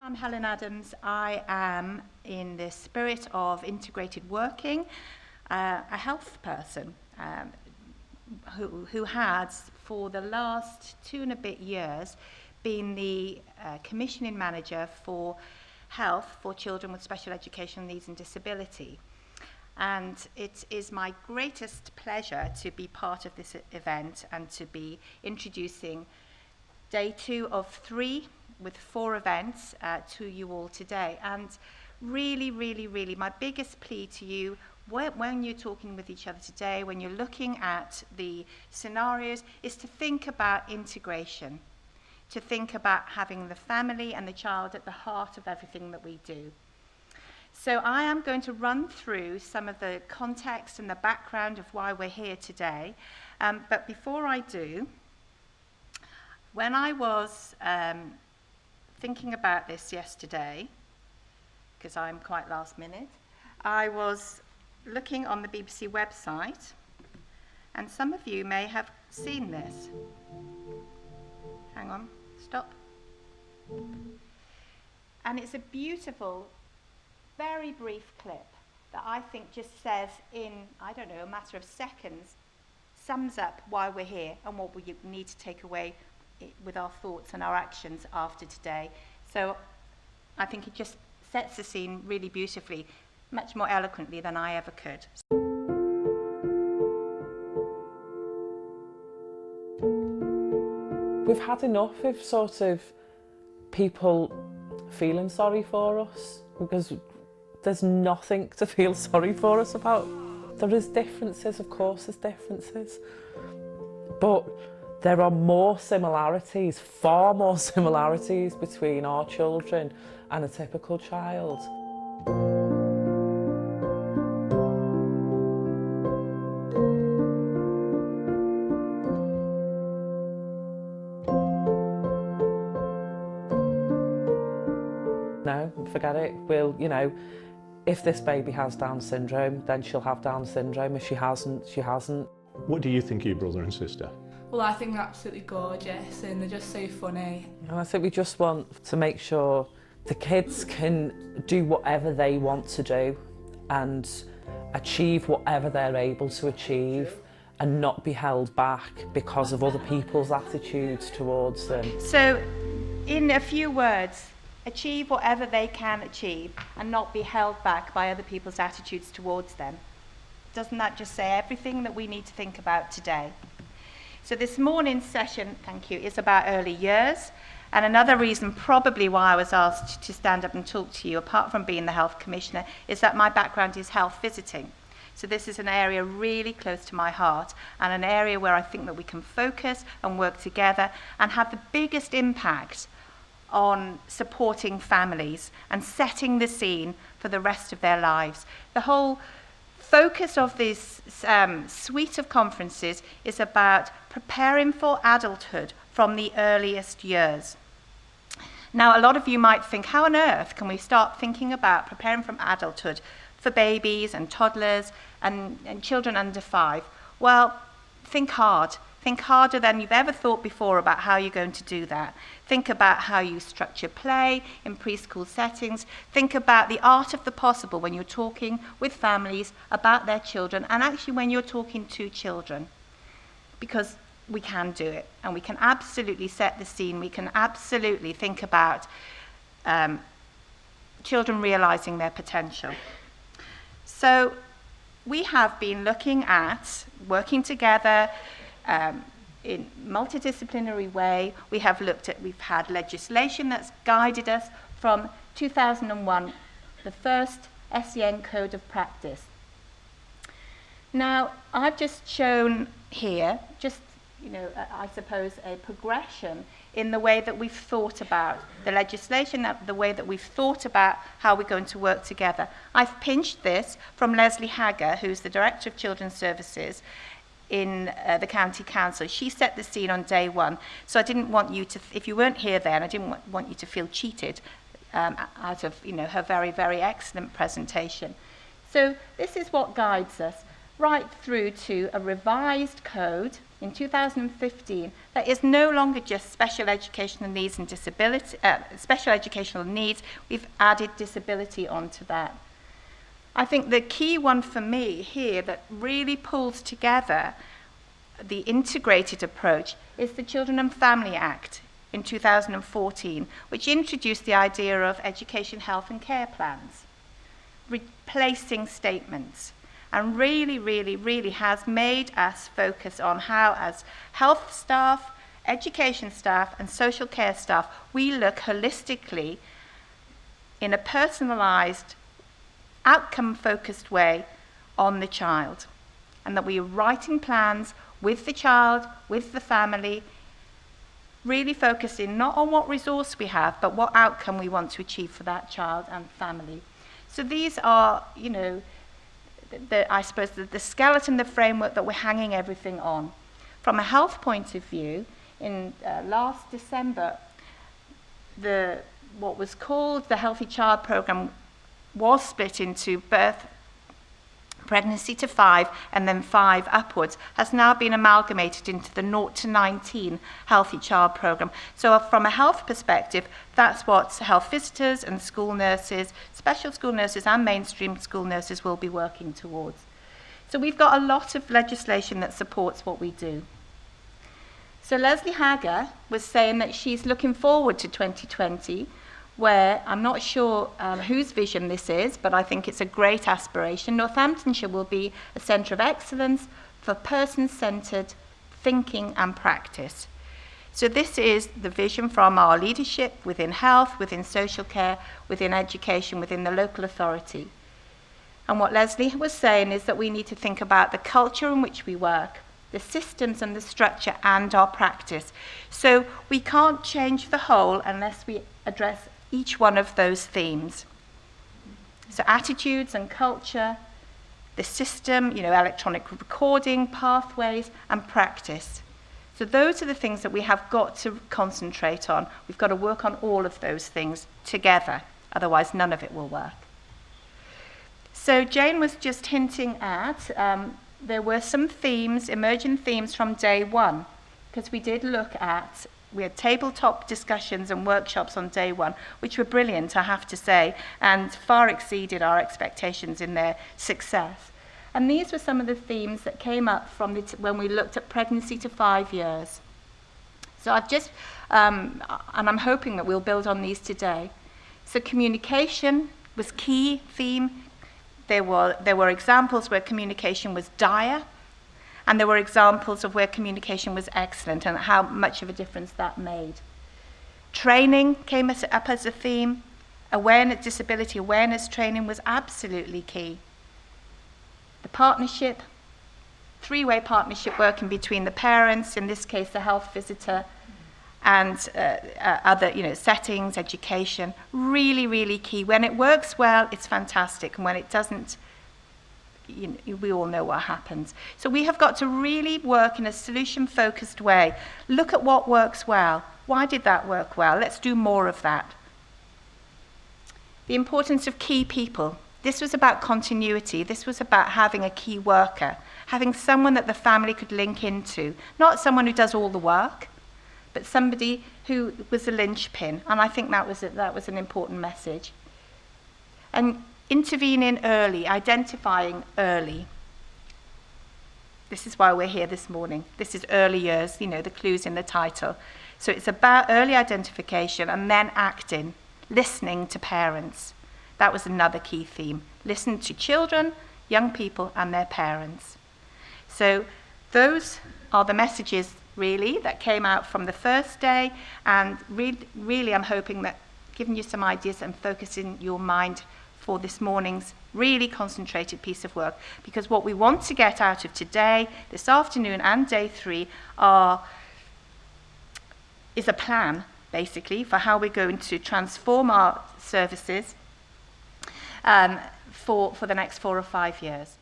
I'm Helen Adams. I am, in the spirit of integrated working, a health person who has, for the last 2 and a bit years, been the Commissioning Manager for Health for Children with Special Educational Needs and Disability. And it is my greatest pleasure to be part of this event and to be introducing day 2 of 3 with 4 events to you all today. And really, my biggest plea to you when you're talking with each other today, when you're looking at the scenarios, is to think about integration, to think about having the family and the child at the heart of everything that we do. So I am going to run through some of the context and the background of why we're here today. But before I do, when I was thinking about this yesterday, because I'm quite last minute, I was looking on the BBC website, and some of you may have seen this. Hang on, stop. And it's a beautiful, very brief clip that I think just says in, I don't know, a matter of seconds, sums up why we're here and what we need to take away with our thoughts and our actions after today. So I think it just sets the scene really beautifully, much more eloquently than I ever could. We've had enough of sort of people feeling sorry for us, because there's nothing to feel sorry for us about. There is differences, of course there's differences, but there are more similarities, far more similarities between our children and a typical child. No, forget it. We'll, you know, if this baby has Down syndrome, then she'll have Down syndrome. If she hasn't, she hasn't. What do you think of your brother and sister? Well, I think they're absolutely gorgeous and they're just so funny. And I think we just want to make sure the kids can do whatever they want to do and achieve whatever they're able to achieve and not be held back because of other people's attitudes towards them. So, in a few words, achieve whatever they can achieve and not be held back by other people's attitudes towards them. Doesn't that just say everything that we need to think about today? So this morning's session, thank you, is about early years. And another reason probably why I was asked to stand up and talk to you, apart from being the Health Commissioner, is that my background is health visiting. So this is an area really close to my heart and an area where I think that we can focus and work together and have the biggest impact on supporting families and setting the scene for the rest of their lives. The whole focus of this suite of conferences is about preparing for adulthood from the earliest years. Now, a lot of you might think, how on earth can we start thinking about preparing from adulthood for babies and toddlers and children under 5? Well, think hard. Think harder than you've ever thought before about how you're going to do that. Think about how you structure play in preschool settings. Think about the art of the possible when you're talking with families about their children and actually when you're talking to children. Because we can do it and we can absolutely set the scene. We can absolutely think about children realizing their potential. So we have been looking at working together in multidisciplinary way. We've had legislation that's guided us from 2001, the first SEN Code of Practice. Now, I've just shown here, I suppose, a progression in the way that we've thought about the legislation, the way that we've thought about how we're going to work together. I've pinched this from Leslie Hagger, who's the Director of Children's Services in the County Council. She set the scene on day 1, so I didn't want you to, if you weren't here then, I didn't want you to feel cheated out of her very, very excellent presentation. So this is what guides us right through to a revised code in 2015 that is no longer just special educational needs and disability, special educational needs. We've added disability onto that. I think the key one for me here that really pulls together the integrated approach is the Children and Family Act in 2014, which introduced the idea of education, health and care plans, replacing statements, and really has made us focus on how, as health staff, education staff and social care staff, we look holistically in a personalised, outcome-focused way on the child, and that we are writing plans with the child, with the family, really focusing not on what resource we have, but what outcome we want to achieve for that child and family. So these are, you know, I suppose the skeleton, the framework that we're hanging everything on. From a health point of view, in last December, what was called the Healthy Child Programme was split into birth, pregnancy to 5, and then 5 upwards, has now been amalgamated into the 0 to 19 Healthy Child Programme. So from a health perspective, that's what health visitors and school nurses, special school nurses and mainstream school nurses will be working towards. So we've got a lot of legislation that supports what we do. So Leslie Hager was saying that she's looking forward to 2020, where I'm not sure whose vision this is, but I think it's a great aspiration. Northamptonshire will be a centre of excellence for person-centred thinking and practice. So this is the vision from our leadership within health, within social care, within education, within the local authority. And what Leslie was saying is that we need to think about the culture in which we work, the systems and the structure and our practice. So we can't change the whole unless we address each one of those themes. So attitudes and culture, the system, you know, electronic recording, pathways, and practice. So those are the things that we have got to concentrate on. We've got to work on all of those things together, otherwise none of it will work. So Jane was just hinting at, there were some themes, emerging themes from day one, because we did look at, we had tabletop discussions and workshops on day one, which were brilliant, I have to say, and far exceeded our expectations in their success. And these were some of the themes that came up from when we looked at pregnancy to 5 years. So I've just, and I'm hoping that we'll build on these today. So communication was key theme. There were examples where communication was dire, and there were examples of where communication was excellent and how much of a difference that made. Training came up as a theme. Awareness, disability awareness training was absolutely key. The partnership, three-way partnership working between the parents, in this case the health visitor, and other, you know, settings, education, really key. When it works well, it's fantastic, and when it doesn't, you know, we all know what happens. So we have got to really work in a solution-focused way. Look at what works well. Why did that work well? Let's do more of that. The importance of key people. This was about continuity. This was about having a key worker, having someone that the family could link into, not someone who does all the work, but somebody who was a linchpin. And I think that was an important message. And intervening early, identifying early. This is why we're here this morning. This is early years, you know, the clues in the title. So it's about early identification and then acting, listening to parents. That was another key theme. Listen to children, young people, and their parents. So those are the messages, really, that came out from the first day. And really, I'm hoping that giving you some ideas and focusing your mind for this morning's really concentrated piece of work, because what we want to get out of today, this afternoon and day 3 is a plan, basically, for how we're going to transform our services for the next 4 or 5 years.